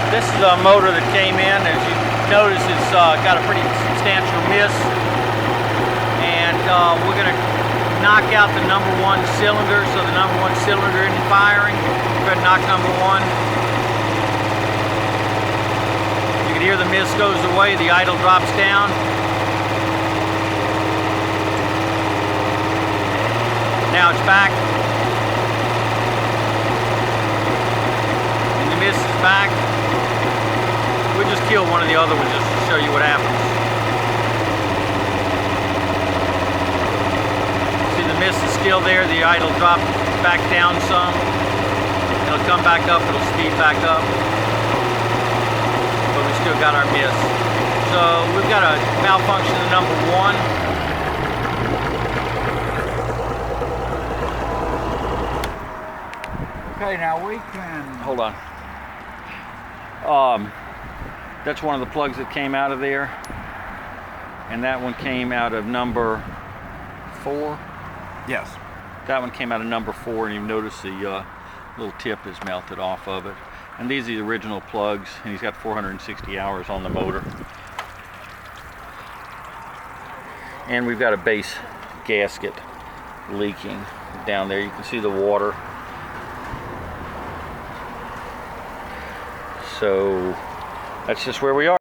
This is a motor that came in. As you notice, it's got a pretty substantial miss. And we're going to knock out the number one cylinder. So the number one cylinder isn't firing. We're going to knock number one. You can hear the miss goes away. The idle drops down. Now it's back. And the miss is back. We'll just kill one of the other ones just to show you what happens. See, the miss is still there. The idle dropped back down some. It'll come back up. It'll speed back up. But we still got our miss. So we've got a malfunction in number one. Okay, now we can... Hold on. That's one of the plugs that came out of there. And that one came out of number 4. Yes. That one came out of number 4, and you notice the little tip is melted off of it. And these are the original plugs, and he's got 460 hours on the motor. And we've got a base gasket leaking down there. You can see the water. So that's just where we are.